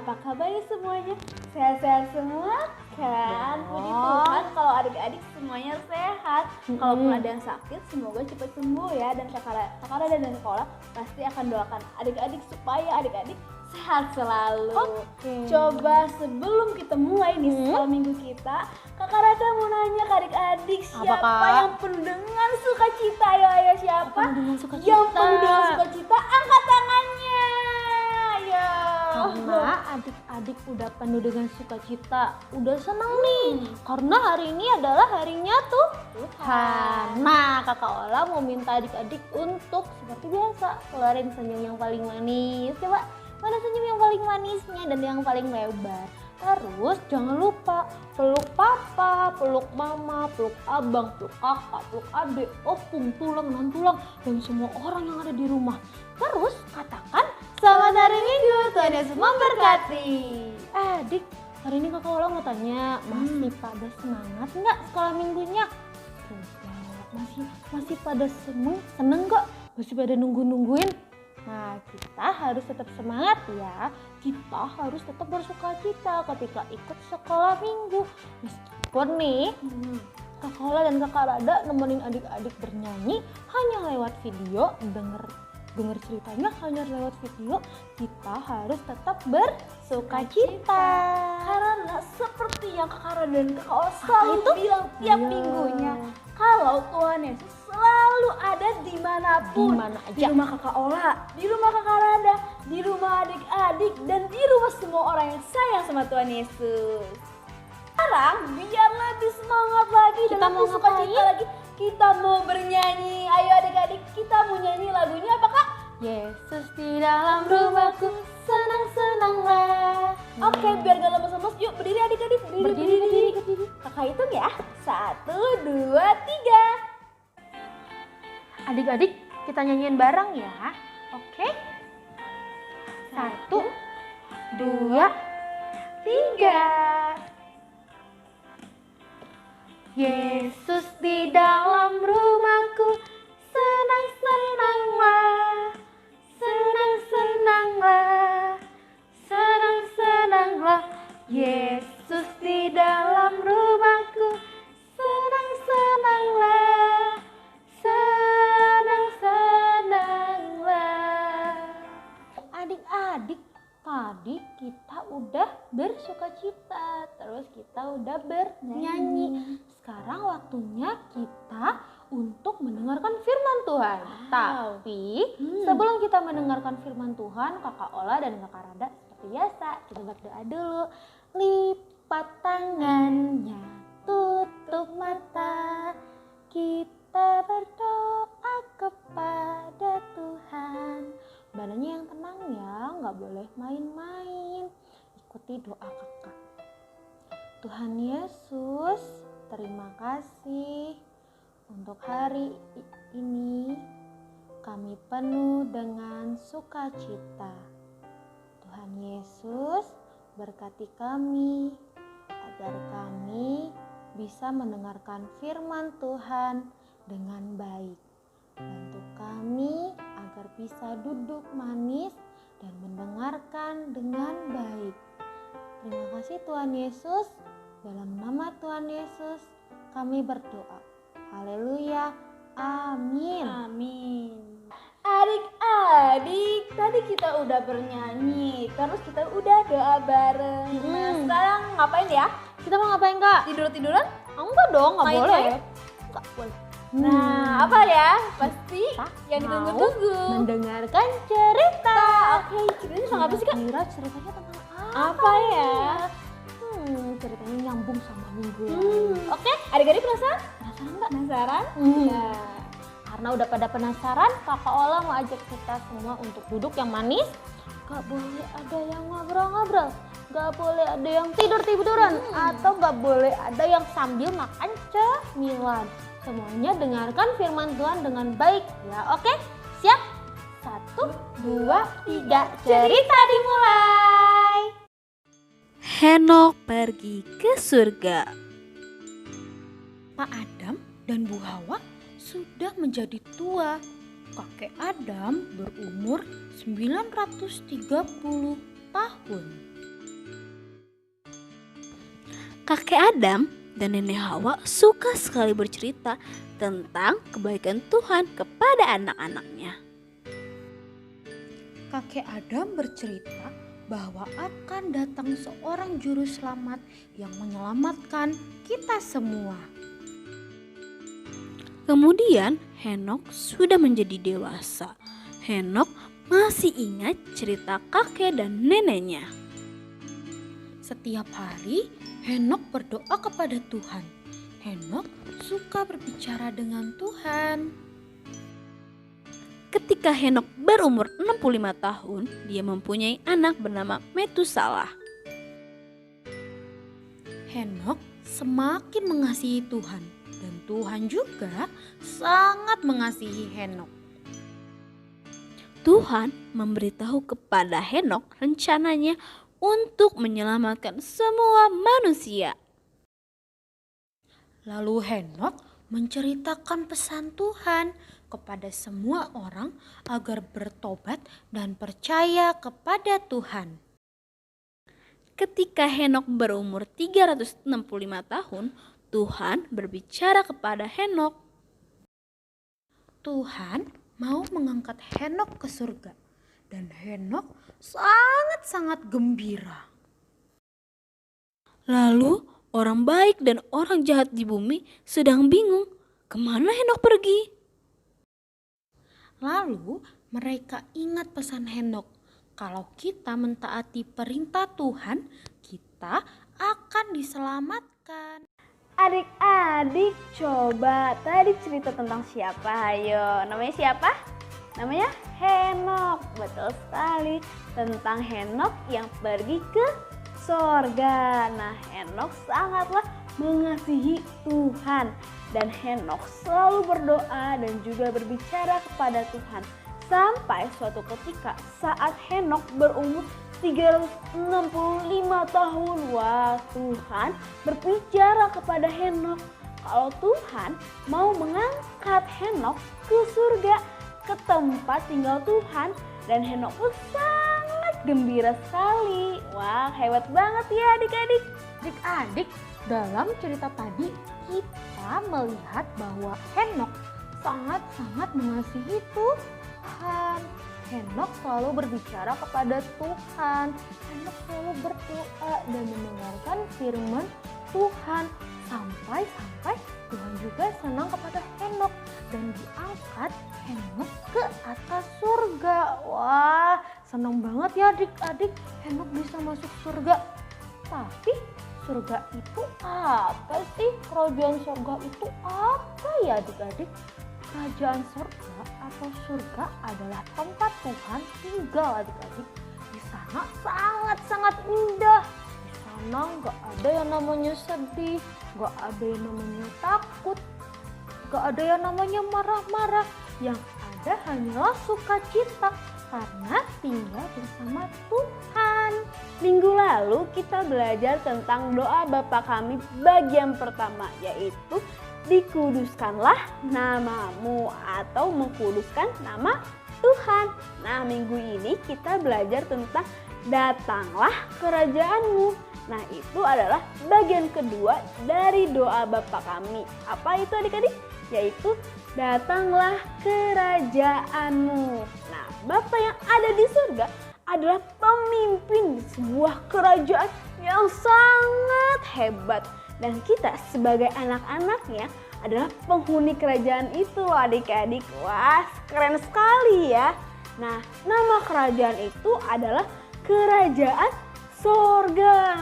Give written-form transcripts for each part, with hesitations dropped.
apa kabarnya semuanya? Sehat-sehat semua kan? Puji Tuhan kalau adik-adik semuanya sehat. Kalaupun ada yang sakit, semoga cepat sembuh ya. Dan Kakak Rada dan Sekolah pasti akan doakan adik-adik supaya adik-adik sehat selalu. Coba sebelum kita mulai nih sekolah minggu kita, Kakak Rada mau nanya ke adik-adik, siapa yang penuh dengan sukacita? Ayo siapa? Yang penuh dengan sukacita, angkat tangannya. Ayo. Karena adik-adik udah penuh dengan sukacita, udah senang nih. Karena hari ini adalah harinya Tuhan. Nah, Kakak Ola mau minta adik-adik untuk seperti biasa keluarin senyum yang paling manis. Coba, mana senyum yang paling manisnya dan yang paling lebar. Terus jangan lupa peluk papa, peluk mama, peluk abang, peluk kakak, peluk adik, opung, tulang, non-tulang, dan semua orang yang ada di rumah. Terus katakan, selamat hari Minggu, Tuhan Yesus memberkati. Adik, hari ini Kakak Ola mau tanya, masih pada semangat nggak sekolah minggunya? Masih pada seneng nggak? Masih pada nungguin? Nah, kita harus tetap semangat ya. Kita harus tetap bersukacita ketika ikut sekolah minggu. Meskipun nih, Kakak Ola dan Kakak Rada nemenin adik-adik bernyanyi hanya lewat video, denger ceritanya hanya lewat video, kita harus tetap bersukacita. Karena seperti yang Kakak Rada dan Kakak Ola selalu bilang tiap minggunya, kalau Tuhan Yesus selalu ada dimanapun, di rumah Kakak Ola, di rumah Kakak Rada, di rumah adik-adik, dan di rumah semua orang yang sayang sama Tuhan Yesus. Sekarang biar lebih semangat lagi dan lebih sukacita lagi, kita mau bernyanyi. Ayo adik-adik, kita mau nyanyi lagunya apa Kak? Yesus di dalam rumahku, senang-senanglah. Oke, biar gak lemes-lemes, yuk berdiri adik-adik, berdiri. Kakak hitung ya, 1, 2, 3. Adik-adik, kita nyanyiin bareng ya. Oke? 1, 2, 3. Yesus di dalam rumahku, senang-senanglah. Senang-senanglah. Senang-senanglah. Yesus di dalam rumahku, senang-senanglah. Senang-senanglah. Adik-adik, tadi kita udah bersukacita, terus kita udah bernyanyi. Sekarang waktunya kita untuk mendengarkan firman Tuhan. Tapi sebelum kita mendengarkan firman Tuhan, Kakak Ola dan Kakak Rada seperti biasa, kita berdoa dulu. Lipat tangannya, tutup mata, kita berdoa kepada Tuhan. Badannya yang tenang ya, nggak boleh main-main. Ikuti doa kakak. Tuhan Yesus, terima kasih untuk hari ini. Kami penuh dengan sukacita. Tuhan Yesus, berkati kami agar kami bisa mendengarkan firman Tuhan dengan baik. Bantu kami agar bisa duduk manis dan mendengarkan dengan baik. Terima kasih Tuhan Yesus. Dalam nama Tuhan Yesus kami berdoa. Haleluya. Amin. Amin. Adik-adik, tadi kita udah bernyanyi, terus kita udah doa bareng. Nah, sekarang ngapain ya? Kita mau ngapain Kak? Tidur-tiduran? Enggak dong, nggak boleh. Enggak boleh. Nah, apa ya? Pasti yang ditunggu-tunggu. Mendengarkan cerita. Oke, ceritanya tentang apa sih Kak? Kira ceritanya tentang apa ya? Ceritanya nyambung sama minggu lalu. Oke, adik-adik penasaran? Penasaran nggak? Penasaran? Ya. Karena udah pada penasaran, Kakak Ola mau ajak kita semua untuk duduk yang manis. Gak boleh ada yang ngobrol-ngobrol, gak boleh ada yang tidur-tiduran, atau gak boleh ada yang sambil makan cemilan. Semuanya dengarkan firman Tuhan dengan baik ya, oke? Siap? 1, 2, 3, cerita dimulai. Henok pergi ke surga. Pak Adam dan Bu Hawa sudah menjadi tua. Kakek Adam berumur 930 tahun. Kakek Adam dan Nenek Hawa suka sekali bercerita tentang kebaikan Tuhan kepada anak-anaknya. Kakek Adam bercerita bahwa akan datang seorang juru selamat yang menyelamatkan kita semua. Kemudian Henokh sudah menjadi dewasa. Henokh masih ingat cerita kakek dan neneknya. Setiap hari Henokh berdoa kepada Tuhan. Henokh suka berbicara dengan Tuhan. Ketika Henokh berumur 65 tahun, dia mempunyai anak bernama Metusalah. Henokh semakin mengasihi Tuhan dan Tuhan juga sangat mengasihi Henokh. Tuhan memberitahu kepada Henokh rencananya untuk menyelamatkan semua manusia. Lalu Henokh menceritakan pesan Tuhan kepada semua orang agar bertobat dan percaya kepada Tuhan. Ketika Henokh berumur 365 tahun, Tuhan berbicara kepada Henokh. Tuhan mau mengangkat Henokh ke surga dan Henokh sangat-sangat gembira. Lalu orang baik dan orang jahat di bumi sedang bingung kemana Henokh pergi. Lalu mereka ingat pesan Henokh, kalau kita mentaati perintah Tuhan, kita akan diselamatkan. Adik-adik, coba tadi cerita tentang siapa? Ayo, namanya siapa? Namanya Henokh. Betul sekali, tentang Henokh yang pergi ke sorga. Nah, Henokh sangatlah mengasihi Tuhan dan Henokh selalu berdoa dan juga berbicara kepada Tuhan. Sampai suatu ketika saat Henokh berumur 365 tahun, wah, Tuhan berbicara kepada Henokh kalau Tuhan mau mengangkat Henokh ke surga, ke tempat tinggal Tuhan, dan Henokh pun sangat gembira sekali. Wah, hebat banget ya adik-adik. Adik-adik, dalam cerita tadi kita melihat bahwa Henokh sangat-sangat mengasihi Tuhan. Henokh selalu berbicara kepada Tuhan. Henokh selalu berdoa dan mendengarkan firman Tuhan. Sampai-sampai Tuhan juga senang kepada Henokh dan diangkat Henokh ke atas surga. Wah, senang banget ya adik-adik, Henokh bisa masuk surga. Tapi surga itu apa sih? Kerajaan surga itu apa ya adik-adik? Kerajaan surga atau surga adalah tempat Tuhan tinggal adik-adik. Di sana sangat-sangat indah. Di sana gak ada yang namanya sedih, gak ada yang namanya takut, gak ada yang namanya marah-marah. Yang ada hanyalah sukacita karena tinggal bersama Tuhan. Minggu lalu kita belajar tentang doa Bapa Kami bagian pertama, yaitu dikuduskanlah namamu atau mengkuduskan nama Tuhan. Nah, minggu ini kita belajar tentang datanglah kerajaanmu. Nah, itu adalah bagian kedua dari doa Bapa Kami. Apa itu adik-adik? Yaitu datanglah kerajaanmu. Nah, Bapa yang ada di surga adalah pemimpin sebuah kerajaan yang sangat hebat. Dan kita sebagai anak-anaknya adalah penghuni kerajaan itu loh adik-adik. Wah, keren sekali ya. Nah, nama kerajaan itu adalah Kerajaan Sorga.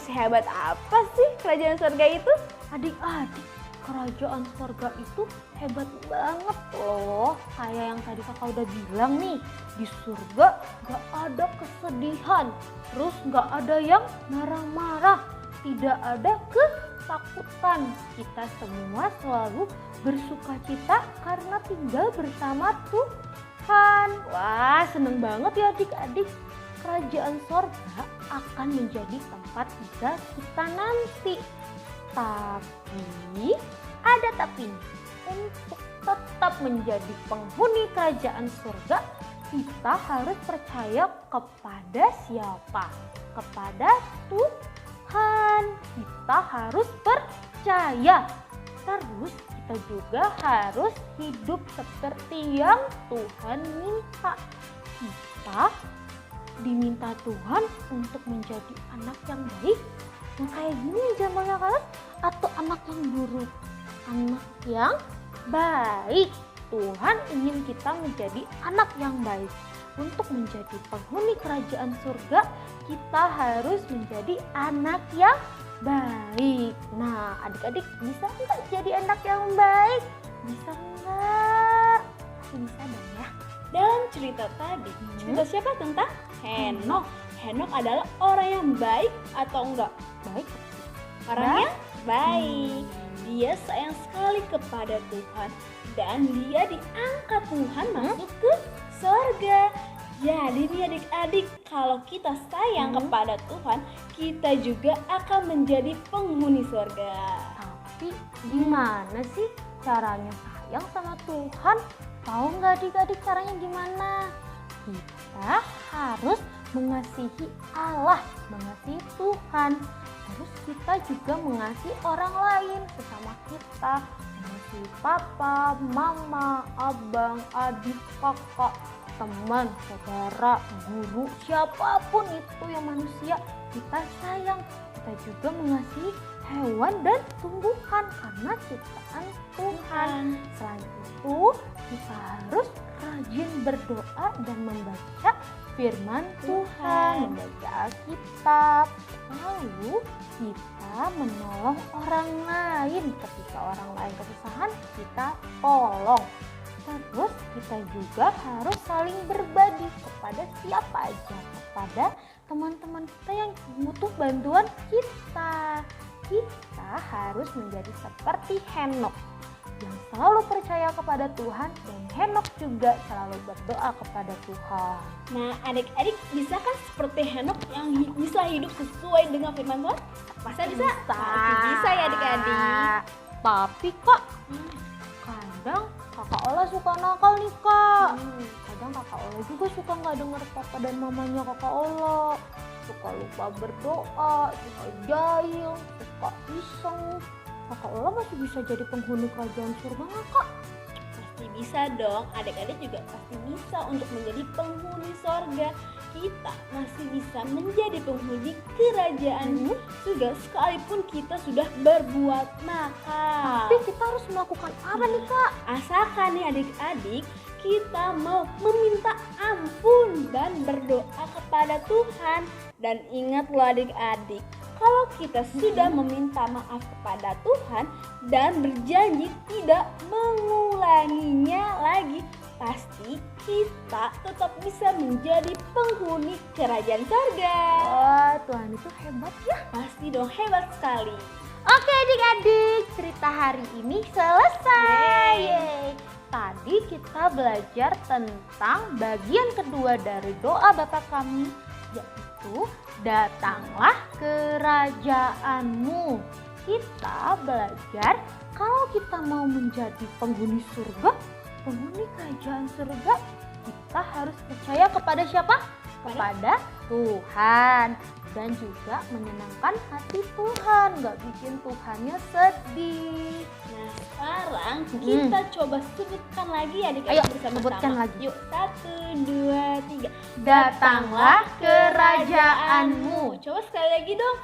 Sehebat apa sih kerajaan sorga itu? Adik-adik, kerajaan surga itu hebat banget loh. Kayak yang tadi kakak udah bilang nih, di surga gak ada kesedihan, terus gak ada yang marah-marah, tidak ada ketakutan. Kita semua selalu bersukacita karena tinggal bersama Tuhan. Wah, seneng banget ya adik-adik. Kerajaan sorga akan menjadi tempat tinggal kita nanti. Tapi ada tapi, untuk tetap menjadi penghuni kerajaan surga, kita harus percaya kepada siapa? Kepada Tuhan. Tuhan. Kita harus percaya. Terus kita juga harus hidup seperti yang Tuhan minta. Kita diminta Tuhan untuk menjadi anak yang baik, yang kayak gini zamannya kalian, atau anak yang buruk? Anak yang baik. Tuhan ingin kita menjadi anak yang baik. Untuk menjadi penghuni kerajaan surga, kita harus menjadi anak yang baik. Nah, adik-adik bisa nggak jadi anak yang baik? Bisa nggak? Pasti bisa dong ya. Dalam cerita tadi, cerita siapa tentang Henok? Henok adalah orang yang baik atau enggak? Baik. Orang yang baik. Dia sayang sekali kepada Tuhan dan dia diangkat Tuhan masuk ke surga. Jadi nih adik-adik, kalau kita sayang kepada Tuhan, kita juga akan menjadi penghuni surga. Tapi gimana sih caranya sayang sama Tuhan? Tahu nggak adik-adik caranya gimana? Kita harus mengasihi Allah, mengasihi Tuhan. Terus kita juga mengasihi orang lain sesama kita. Mengasihi papa, mama, abang, adik, kakak, teman, saudara, guru, siapapun itu yang manusia, kita sayang. Kita juga mengasihi hewan dan tumbuhan karena ciptaan Tuhan. Selain itu, kita harus rajin berdoa dan membaca firman Tuhan, membaca Alkitab. Lalu kita menolong orang lain, ketika orang lain kesusahan kita tolong. Terus kita juga harus saling berbagi kepada siapa aja, kepada teman-teman kita yang butuh bantuan kita. Kita harus menjadi seperti Henok yang selalu percaya kepada Tuhan, dan Henok juga selalu berdoa kepada Tuhan. Nah, adik-adik bisa kan seperti Henok yang bisa hidup sesuai dengan firman Tuhan? Bisa? Pasti bisa ya adik-adik. Tapi kak, kadang kakak Ola suka nakal nih kak. Kadang kakak Ola juga suka nggak dengar papa dan mamanya kakak Ola. Suka lupa berdoa, suka jahil, suka iseng. Kakak Ola masih bisa jadi penghuni kerajaan surga nggak kak? Pasti bisa dong, adik-adik juga pasti bisa untuk menjadi penghuni sorga. Kita masih bisa menjadi penghuni kerajaan surga sekalipun kita sudah berbuat nakal. Tapi kita harus melakukan apa nih kak? Asalkan nih adik-adik, kita mau meminta ampun dan berdoa kepada Tuhan. Dan ingat loh adik-adik, kalau kita sudah meminta maaf kepada Tuhan dan berjanji tidak mengulanginya lagi, pasti kita tetap bisa menjadi penghuni kerajaan surga. Wah, Tuhan itu hebat ya. Pasti dong, hebat sekali. Oke adik-adik, cerita hari ini selesai. Yeay. Tadi kita belajar tentang bagian kedua dari doa Bapa kami, yaitu datanglah kerajaanmu. Kita belajar kalau kita mau menjadi penghuni surga, penghuni kerajaan surga, kita harus percaya kepada siapa? Kepada Tuhan. Dan juga menyenangkan hati Tuhan, gak bikin Tuhannya sedih. Nah, sekarang kita coba sebutkan lagi adik-adik Ayo, bersama-sama. sebutkan lagi. Yuk, 1, 2, 3. Datanglah kerajaanmu. Coba sekali lagi dong.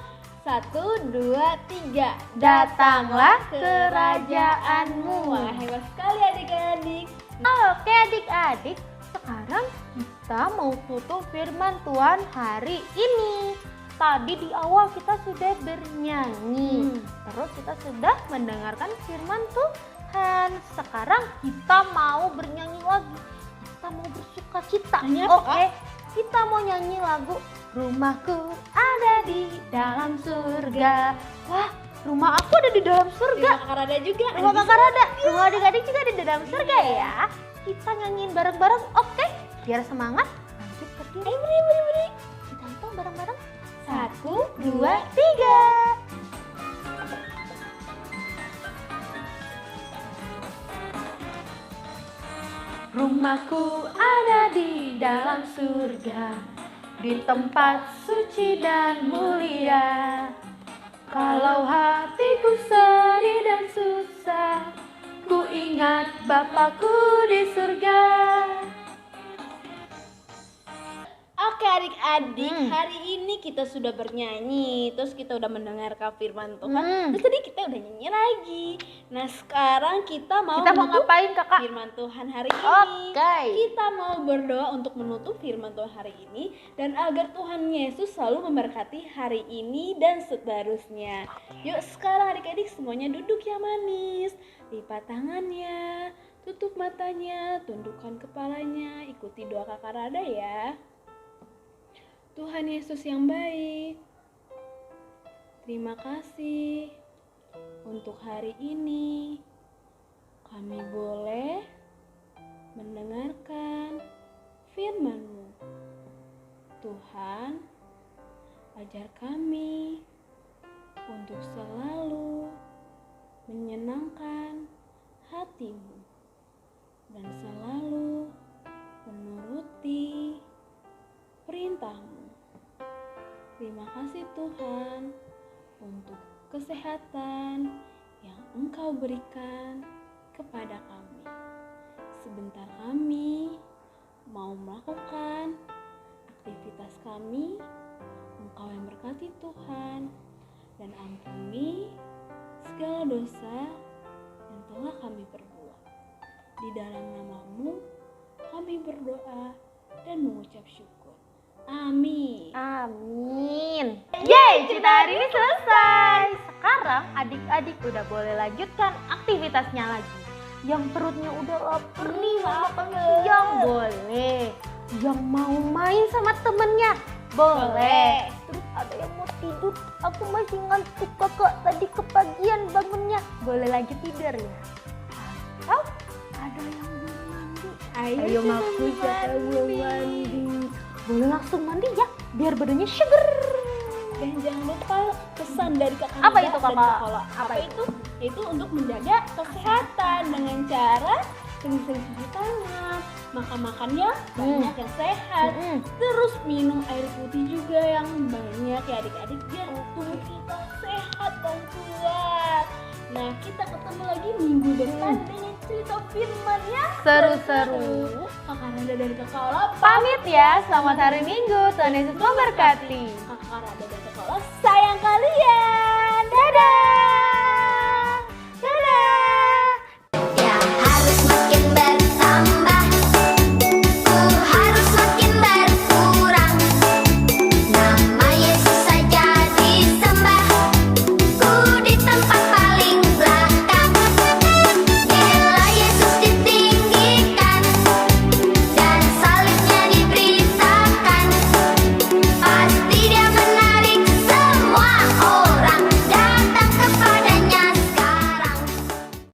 1, 2, 3. Datanglah kerajaanmu. Wah, hebat sekali adik-adik. Oke adik-adik, sekarang kita mau tutup firman Tuhan hari ini. Tadi di awal kita sudah bernyanyi, terus kita sudah mendengarkan firman Tuhan. Sekarang kita mau bernyanyi lagi, kita mau bersuka cita. Nyanyi apa, Oke, kita mau nyanyi lagu Rumahku Ada di Dalam Surga. Wah, rumah aku ada di dalam surga. Rumah Kakak Rada juga. Rumah Kakak Rada, rumah adik-adik juga ada di dalam surga ya. Kita nyanyiin bareng-bareng, oke? Biar semangat, lanjut ke dia. Ayo beri. Kita hitung bareng-bareng. 1, 2, 3. Rumahku ada di dalam surga, di tempat suci dan mulia. Kalau hatiku sedih dan susah, ku ingat Bapakku di surga. Oke adik-adik, hari ini kita sudah bernyanyi, terus kita udah mendengarkan firman Tuhan, terus tadi kita udah nyanyi lagi. Nah sekarang kita mau menutup ngapain kakak? firman Tuhan hari ini. Oke. Kita mau berdoa untuk menutup firman Tuhan hari ini dan agar Tuhan Yesus selalu memberkati hari ini dan seterusnya. Yuk sekarang adik-adik semuanya duduk yang manis, lipat tangannya, tutup matanya, tundukkan kepalanya, ikuti doa kakak Rada ya. Tuhan Yesus yang baik, terima kasih untuk hari ini. Kami boleh mendengarkan firman-Mu. Tuhan, ajar kami untuk selalu menyenangkan hati-Mu dan selalu menuruti perintah-Mu. Terima kasih Tuhan untuk kesehatan yang Engkau berikan kepada kami. Sebentar kami mau melakukan aktivitas kami, Engkau yang berkati Tuhan, dan ampuni segala dosa yang telah kami perbuat. Di dalam nama-Mu kami berdoa dan mengucap syukur. Amin. Amin. Yeay, cerita hari ini selesai. Sekarang adik-adik udah boleh lanjutkan aktivitasnya lagi. Yang perutnya udah lapar nih, mau makan siang boleh. Yang mau main sama temennya boleh. Terus ada yang mau tidur, aku masih ngantuk kakak, tadi kepagian bangunnya, boleh lanjut tidur ya. Atau ada yang belum mandi, ayo aku belum mandi, boleh langsung mandi ya, biar badannya seger. Dan jangan lupa pesan dari Kak Apa Nida itu, dan Kakak? Kak Kola. Apa itu? Itu untuk menjaga kesehatan dengan cara sering-sering cuci tangan, makan-makannya banyak yang sehat, terus minum air putih juga yang banyak ya adik-adik biar tubuh kita sehat dan kuat. Nah kita ketemu lagi minggu depan dengan cerita firman yang Seru-seru. Kakak Nada dan Kak Kola Pamit ya, selamat hari Minggu, Tuhan Yesus memberkati. Kakak Rada dan Kak Kola sayang kalian. Dadah.